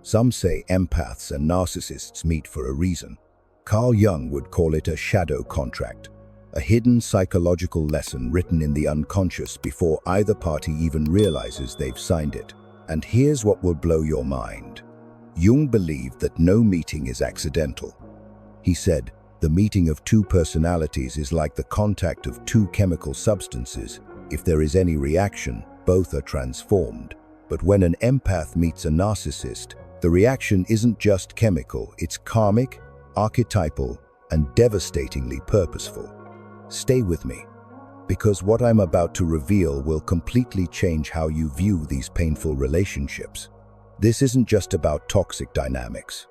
Some say empaths and narcissists meet for a reason. Carl Jung would call it a shadow contract, a hidden psychological lesson written in the unconscious before either party even realizes they've signed it. And here's what will blow your mind. Jung believed that no meeting is accidental. He said, the meeting of two personalities is like the contact of two chemical substances. If there is any reaction, both are transformed. But when an empath meets a narcissist, the reaction isn't just chemical, it's karmic, archetypal, and devastatingly purposeful. Stay with me, because what I'm about to reveal will completely change how you view these painful relationships. This isn't just about toxic dynamics.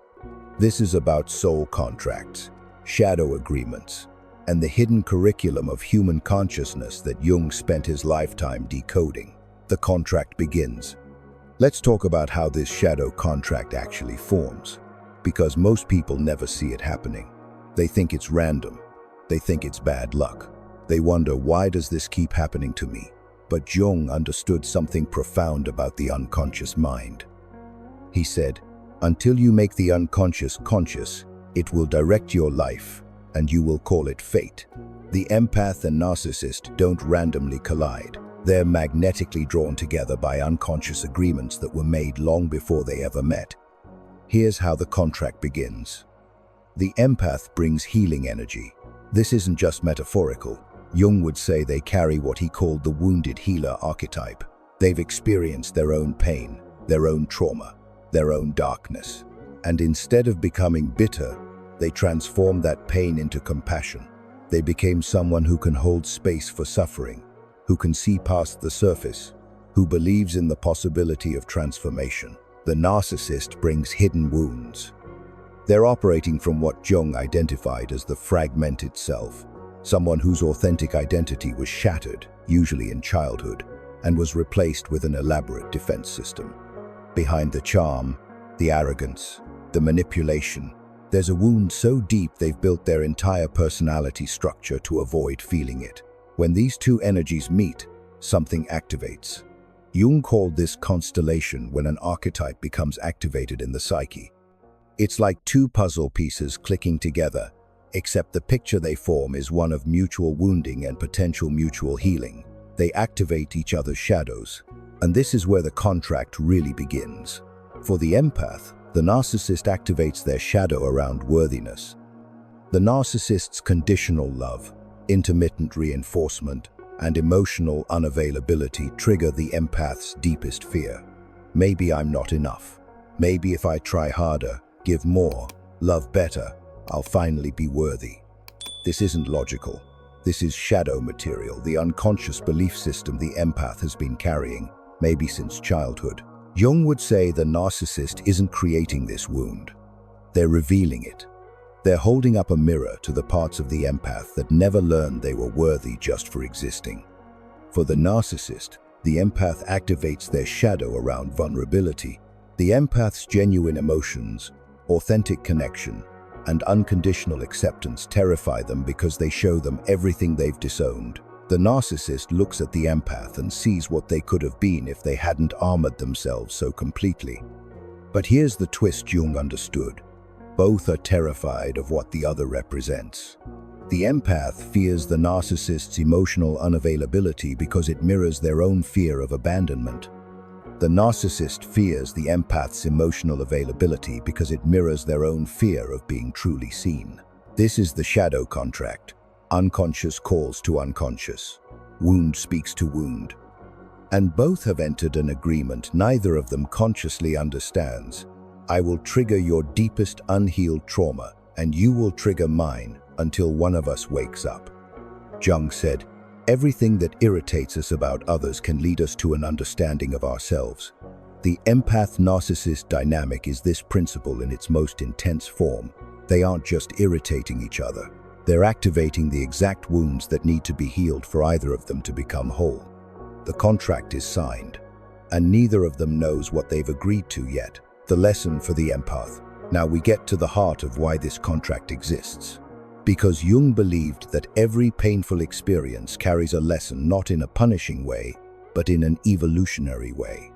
This is about soul contracts, shadow agreements, and the hidden curriculum of human consciousness that Jung spent his lifetime decoding. The contract begins. Let's talk about how this shadow contract actually forms, because most people never see it happening. They think it's random. They think it's bad luck. They wonder, why does this keep happening to me? But Jung understood something profound about the unconscious mind. He said, until you make the unconscious conscious, it will direct your life, and you will call it fate. The empath and narcissist don't randomly collide. They're magnetically drawn together by unconscious agreements that were made long before they ever met. Here's how the contract begins. The empath brings healing energy. This isn't just metaphorical. Jung would say they carry what he called the wounded healer archetype. They've experienced their own pain, their own trauma, their own darkness. And instead of becoming bitter, they transform that pain into compassion. They became someone who can hold space for suffering, who can see past the surface, who believes in the possibility of transformation. The narcissist brings hidden wounds. They're operating from what Jung identified as the fragmented self, someone whose authentic identity was shattered, usually in childhood, and was replaced with an elaborate defense system. Behind the charm, the arrogance, the manipulation, there's a wound so deep they've built their entire personality structure to avoid feeling it. When these two energies meet, something activates. Jung called this constellation when an archetype becomes activated in the psyche. It's like two puzzle pieces clicking together, except the picture they form is one of mutual wounding and potential mutual healing. They activate each other's shadows, and this is where the contract really begins. For the empath, the narcissist activates their shadow around worthiness. The narcissist's conditional love, intermittent reinforcement, and emotional unavailability trigger the empath's deepest fear. Maybe I'm not enough. Maybe if I try harder, give more, love better, I'll finally be worthy. This isn't logical. This is shadow material, the unconscious belief system the empath has been carrying, maybe since childhood. Jung would say the narcissist isn't creating this wound. They're revealing it. They're holding up a mirror to the parts of the empath that never learned they were worthy just for existing. For the narcissist, the empath activates their shadow around vulnerability. The empath's genuine emotions, authentic connection, and unconditional acceptance terrify them because they show them everything they've disowned. The narcissist looks at the empath and sees what they could have been if they hadn't armored themselves so completely. But here's the twist Jung understood. Both are terrified of what the other represents. The empath fears the narcissist's emotional unavailability because it mirrors their own fear of abandonment. The narcissist fears the empath's emotional availability because it mirrors their own fear of being truly seen. This is the shadow contract. Unconscious calls to unconscious. Wound speaks to wound. And both have entered an agreement neither of them consciously understands. I will trigger your deepest unhealed trauma, and you will trigger mine until one of us wakes up. Jung said, everything that irritates us about others can lead us to an understanding of ourselves. The empath-narcissist dynamic is this principle in its most intense form. They aren't just irritating each other. They're activating the exact wounds that need to be healed for either of them to become whole. The contract is signed, and neither of them knows what they've agreed to yet. The lesson for the empath. Now we get to the heart of why this contract exists. Because Jung believed that every painful experience carries a lesson not in a punishing way, but in an evolutionary way.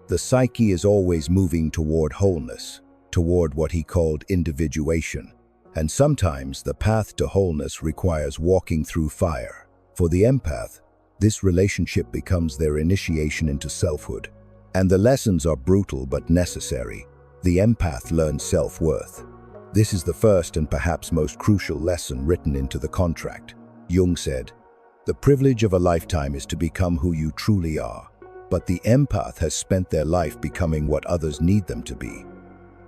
The psyche is always moving toward wholeness, toward what he called individuation. And sometimes the path to wholeness requires walking through fire. For the empath, this relationship becomes their initiation into selfhood. And the lessons are brutal but necessary. The empath learns self-worth. This is the first and perhaps most crucial lesson written into the contract. Jung said, "The privilege of a lifetime is to become who you truly are." But the empath has spent their life becoming what others need them to be.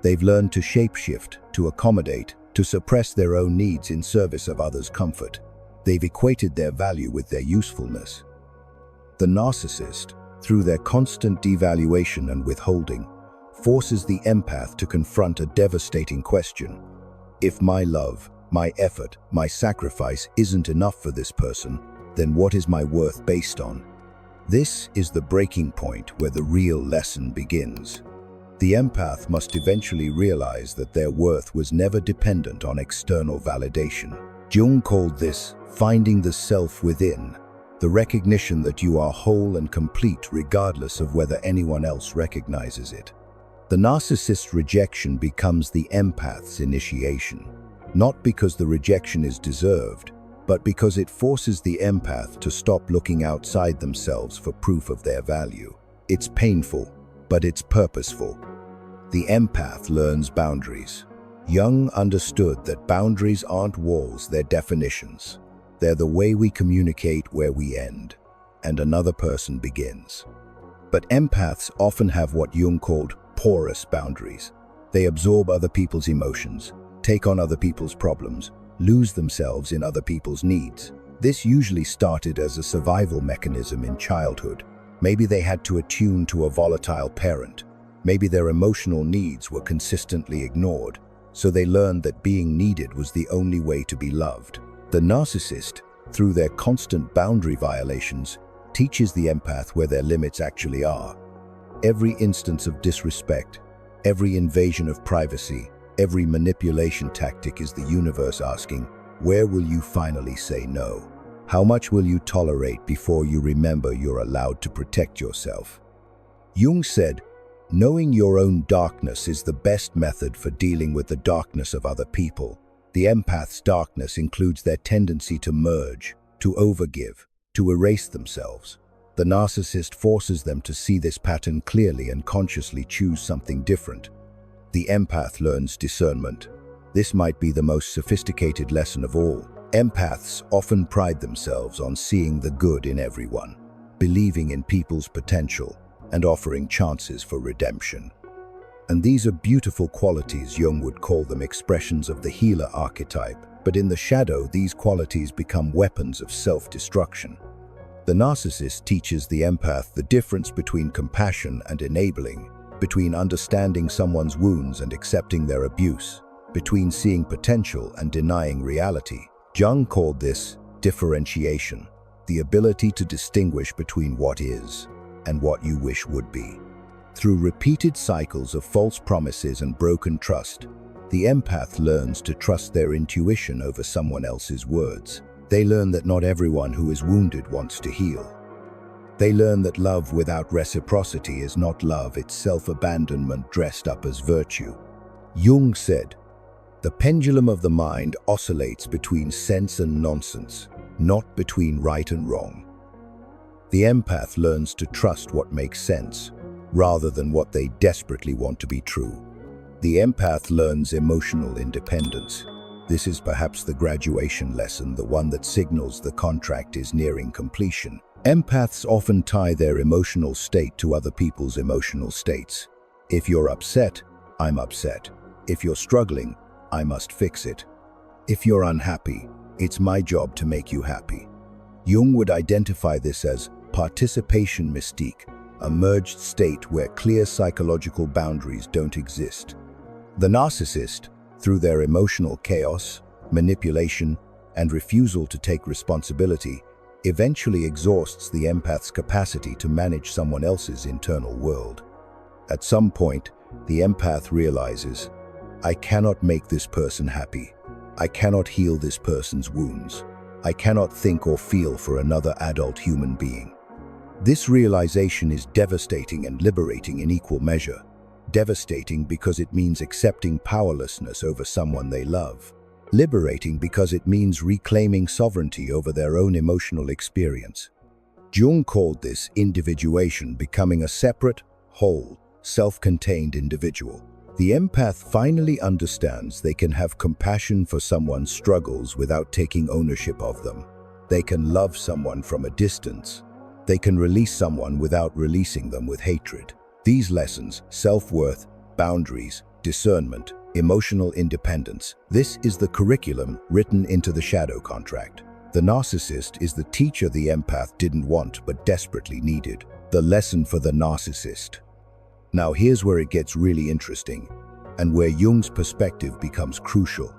They've learned to shapeshift, to accommodate, to suppress their own needs in service of others' comfort. They've equated their value with their usefulness. The narcissist, through their constant devaluation and withholding, forces the empath to confront a devastating question. If my love, my effort, my sacrifice isn't enough for this person, then what is my worth based on? This is the breaking point where the real lesson begins. The empath must eventually realize that their worth was never dependent on external validation. Jung called this finding the self within, the recognition that you are whole and complete regardless of whether anyone else recognizes it. The narcissist's rejection becomes the empath's initiation, not because the rejection is deserved, but because it forces the empath to stop looking outside themselves for proof of their value. It's painful, but it's purposeful. The empath learns boundaries. Jung understood that boundaries aren't walls, they're definitions. They're the way we communicate where we end, and another person begins. But empaths often have what Jung called porous boundaries. They absorb other people's emotions, take on other people's problems, lose themselves in other people's needs. This usually started as a survival mechanism in childhood. Maybe they had to attune to a volatile parent. Maybe their emotional needs were consistently ignored, so they learned that being needed was the only way to be loved. The narcissist, through their constant boundary violations, teaches the empath where their limits actually are. Every instance of disrespect, every invasion of privacy, every manipulation tactic is the universe asking, where will you finally say no? How much will you tolerate before you remember you're allowed to protect yourself? Jung said, knowing your own darkness is the best method for dealing with the darkness of other people. The empath's darkness includes their tendency to merge, to overgive, to erase themselves. The narcissist forces them to see this pattern clearly and consciously choose something different. The empath learns discernment. This might be the most sophisticated lesson of all. Empaths often pride themselves on seeing the good in everyone, believing in people's potential, and offering chances for redemption. And these are beautiful qualities. Jung would call them expressions of the healer archetype, but in the shadow, these qualities become weapons of self-destruction. The narcissist teaches the empath the difference between compassion and enabling, between understanding someone's wounds and accepting their abuse, between seeing potential and denying reality. Jung called this differentiation, the ability to distinguish between what is and what you wish would be. Through repeated cycles of false promises and broken trust, the empath learns to trust their intuition over someone else's words. They learn that not everyone who is wounded wants to heal. They learn that love without reciprocity is not love, it's self-abandonment dressed up as virtue. Jung said, the pendulum of the mind oscillates between sense and nonsense, not between right and wrong. The empath learns to trust what makes sense, rather than what they desperately want to be true. The empath learns emotional independence. This is perhaps the graduation lesson, the one that signals the contract is nearing completion. Empaths often tie their emotional state to other people's emotional states. If you're upset, I'm upset. If you're struggling, I must fix it. If you're unhappy, it's my job to make you happy. Jung would identify this as participation mystique, a merged state where clear psychological boundaries don't exist. The narcissist, through their emotional chaos, manipulation, and refusal to take responsibility, eventually exhausts the empath's capacity to manage someone else's internal world. At some point, the empath realizes, I cannot make this person happy. I cannot heal this person's wounds. I cannot think or feel for another adult human being. This realization is devastating and liberating in equal measure. Devastating because it means accepting powerlessness over someone they love. Liberating because it means reclaiming sovereignty over their own emotional experience. Jung called this individuation, becoming a separate, whole, self-contained individual. The empath finally understands they can have compassion for someone's struggles without taking ownership of them. They can love someone from a distance. They can release someone without releasing them with hatred. These lessons, self-worth, boundaries, discernment, emotional independence, this is the curriculum written into the shadow contract. The narcissist is the teacher the empath didn't want but desperately needed. The lesson for the narcissist. Now here's where it gets really interesting, and where Jung's perspective becomes crucial.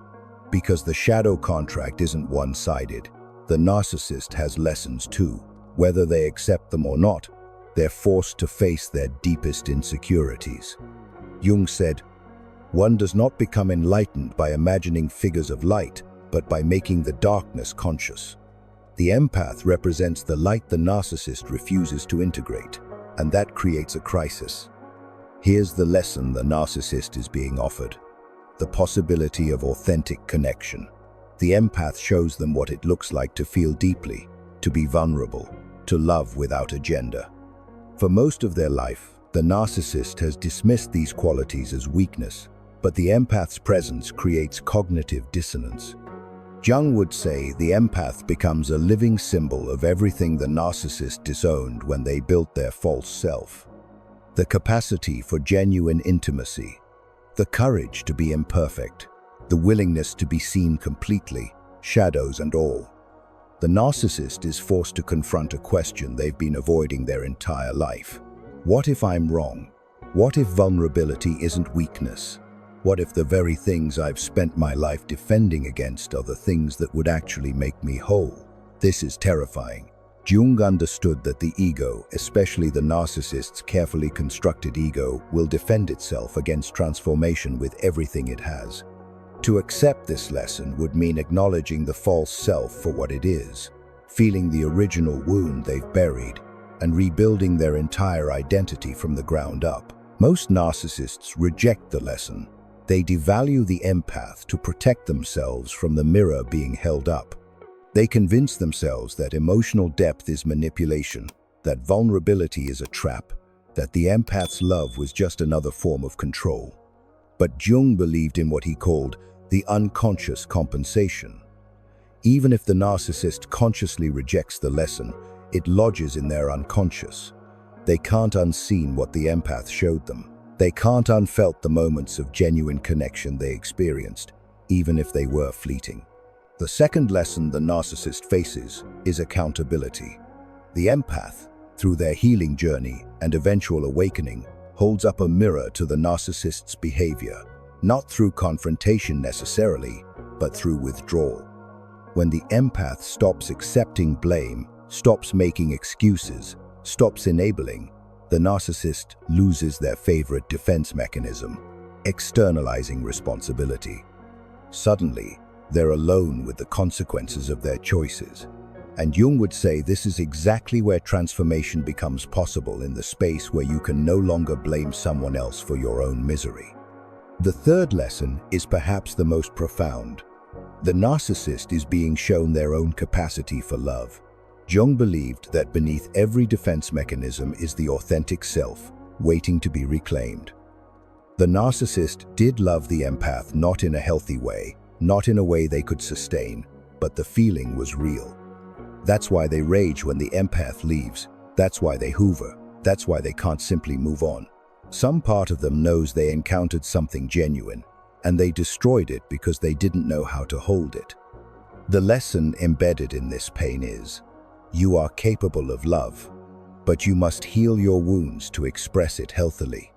Because the shadow contract isn't one-sided. The narcissist has lessons too. Whether they accept them or not, they're forced to face their deepest insecurities. Jung said, "One does not become enlightened by imagining figures of light, but by making the darkness conscious." The empath represents the light the narcissist refuses to integrate, and that creates a crisis. Here's the lesson the narcissist is being offered: the possibility of authentic connection. The empath shows them what it looks like to feel deeply, to be vulnerable, to love without agenda. For most of their life, the narcissist has dismissed these qualities as weakness, but the empath's presence creates cognitive dissonance. Jung would say the empath becomes a living symbol of everything the narcissist disowned when they built their false self. The capacity for genuine intimacy, the courage to be imperfect, the willingness to be seen completely, shadows and all. The narcissist is forced to confront a question they've been avoiding their entire life. What if I'm wrong? What if vulnerability isn't weakness? What if the very things I've spent my life defending against are the things that would actually make me whole? This is terrifying. Jung understood that the ego, especially the narcissist's carefully constructed ego, will defend itself against transformation with everything it has. To accept this lesson would mean acknowledging the false self for what it is, feeling the original wound they've buried, and rebuilding their entire identity from the ground up. Most narcissists reject the lesson. They devalue the empath to protect themselves from the mirror being held up. They convince themselves that emotional depth is manipulation, that vulnerability is a trap, that the empath's love was just another form of control. But Jung believed in what he called the unconscious compensation. Even if the narcissist consciously rejects the lesson, it lodges in their unconscious. They can't unseen what the empath showed them. They can't unfelt the moments of genuine connection they experienced, even if they were fleeting. The second lesson the narcissist faces is accountability. The empath, through their healing journey and eventual awakening, holds up a mirror to the narcissist's behavior, not through confrontation necessarily, but through withdrawal. When the empath stops accepting blame, stops making excuses, stops enabling, the narcissist loses their favorite defense mechanism, externalizing responsibility. Suddenly, they're alone with the consequences of their choices. And Jung would say this is exactly where transformation becomes possible, in the space where you can no longer blame someone else for your own misery. The third lesson is perhaps the most profound. The narcissist is being shown their own capacity for love. Jung believed that beneath every defense mechanism is the authentic self, waiting to be reclaimed. The narcissist did love the empath, not in a healthy way, not in a way they could sustain, but the feeling was real. That's why they rage when the empath leaves. That's why they hoover. That's why they can't simply move on. Some part of them knows they encountered something genuine, and they destroyed it because they didn't know how to hold it. The lesson embedded in this pain is, you are capable of love, but you must heal your wounds to express it healthily.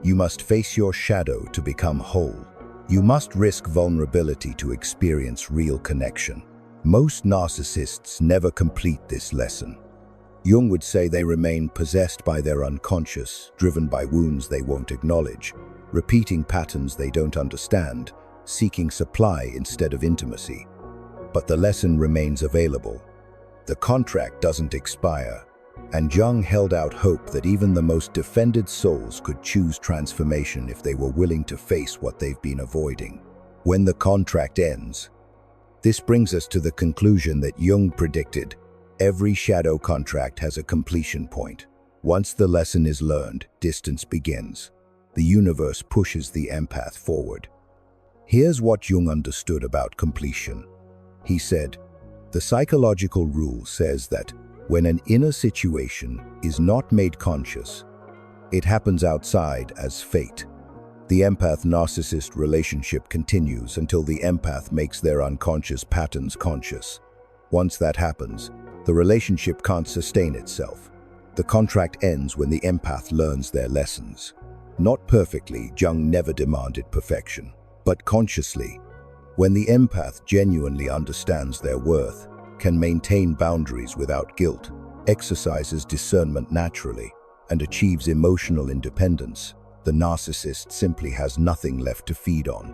You must face your shadow to become whole. You must risk vulnerability to experience real connection. Most narcissists never complete this lesson. Jung would say they remain possessed by their unconscious, driven by wounds they won't acknowledge, repeating patterns they don't understand, seeking supply instead of intimacy. But the lesson remains available. The contract doesn't expire. And Jung held out hope that even the most defended souls could choose transformation if they were willing to face what they've been avoiding. When the contract ends, this brings us to the conclusion that Jung predicted: every shadow contract has a completion point. Once the lesson is learned, distance begins. The universe pushes the empath forward. Here's what Jung understood about completion. He said, "The psychological rule says that when an inner situation is not made conscious, it happens outside as fate. The empath-narcissist relationship continues until the empath makes their unconscious patterns conscious. Once that happens, the relationship can't sustain itself. The contract ends when the empath learns their lessons. Not perfectly, Jung never demanded perfection, but consciously. When the empath genuinely understands their worth, can maintain boundaries without guilt, exercises discernment naturally, and achieves emotional independence, the narcissist simply has nothing left to feed on.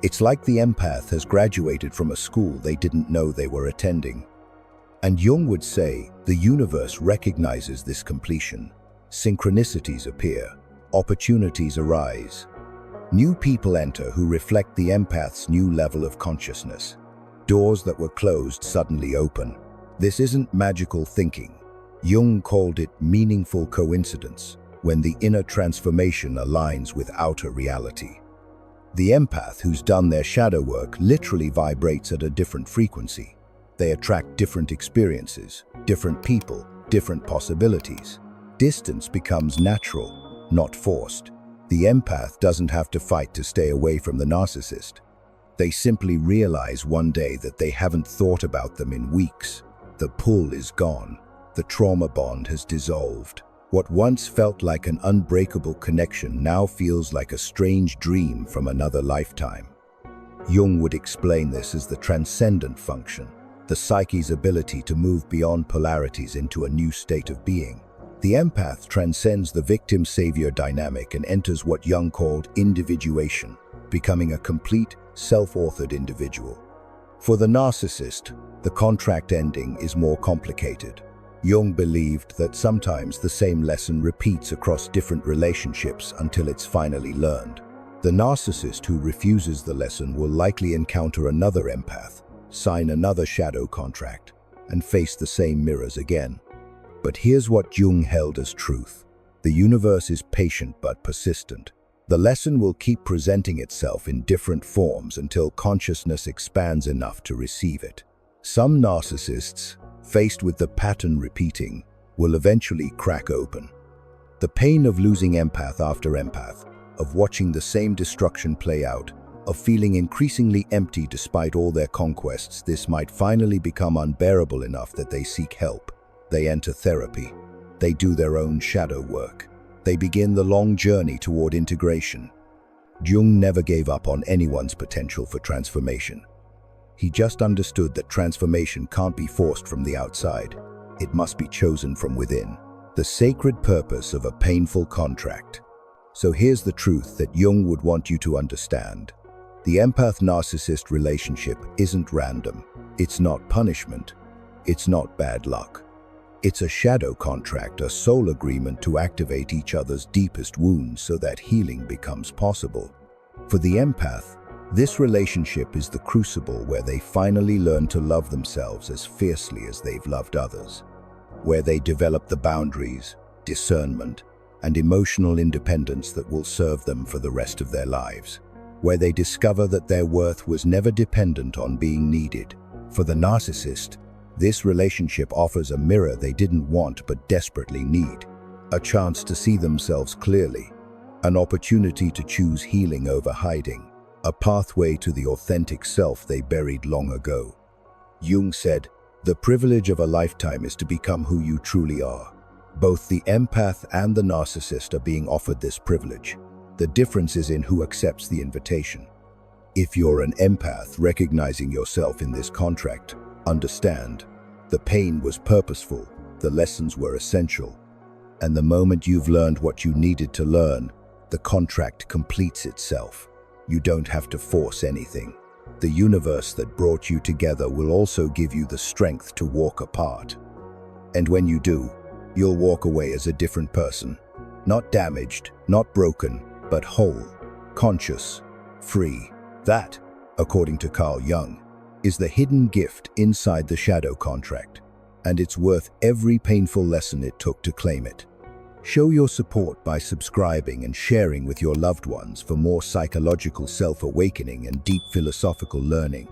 It's like the empath has graduated from a school they didn't know they were attending." And Jung would say, the universe recognizes this completion. Synchronicities appear, opportunities arise. New people enter who reflect the empath's new level of consciousness. Doors that were closed suddenly open. This isn't magical thinking. Jung called it meaningful coincidence, when the inner transformation aligns with outer reality. The empath who's done their shadow work literally vibrates at a different frequency. They attract different experiences, different people, different possibilities. Distance becomes natural, not forced. The empath doesn't have to fight to stay away from the narcissist. They simply realize one day that they haven't thought about them in weeks. The pull is gone. The trauma bond has dissolved. What once felt like an unbreakable connection now feels like a strange dream from another lifetime. Jung would explain this as the transcendent function, the psyche's ability to move beyond polarities into a new state of being. The empath transcends the victim-savior dynamic and enters what Jung called individuation, becoming a complete, self-authored individual. For the narcissist, the contract ending is more complicated. Jung believed that sometimes the same lesson repeats across different relationships until it's finally learned. The narcissist who refuses the lesson will likely encounter another empath, sign another shadow contract, and face the same mirrors again. But here's what Jung held as truth. The universe is patient but persistent. The lesson will keep presenting itself in different forms until consciousness expands enough to receive it. Some narcissists, faced with the pattern repeating, will eventually crack open. The pain of losing empath after empath, of watching the same destruction play out, of feeling increasingly empty despite all their conquests, this might finally become unbearable enough that they seek help. They enter therapy. They do their own shadow work. They begin the long journey toward integration. Jung never gave up on anyone's potential for transformation. He just understood that transformation can't be forced from the outside. It must be chosen from within. The sacred purpose of a painful contract. So here's the truth that Jung would want you to understand. The empath-narcissist relationship isn't random. It's not punishment. It's not bad luck. It's a shadow contract, a soul agreement to activate each other's deepest wounds so that healing becomes possible. For the empath, this relationship is the crucible where they finally learn to love themselves as fiercely as they've loved others, where they develop the boundaries, discernment, and emotional independence that will serve them for the rest of their lives, where they discover that their worth was never dependent on being needed. For the narcissist, this relationship offers a mirror they didn't want but desperately need, a chance to see themselves clearly, an opportunity to choose healing over hiding, a pathway to the authentic self they buried long ago. Jung said, "The privilege of a lifetime is to become who you truly are." Both the empath and the narcissist are being offered this privilege. The difference is in who accepts the invitation. If you're an empath recognizing yourself in this contract, understand, the pain was purposeful, the lessons were essential, and the moment you've learned what you needed to learn, the contract completes itself. You don't have to force anything. The universe that brought you together will also give you the strength to walk apart. And when you do, you'll walk away as a different person. Not damaged, not broken, but whole, conscious, free. That, according to Carl Jung, is the hidden gift inside the shadow contract, and it's worth every painful lesson it took to claim it. Show your support by subscribing and sharing with your loved ones for more psychological self-awakening and deep philosophical learning.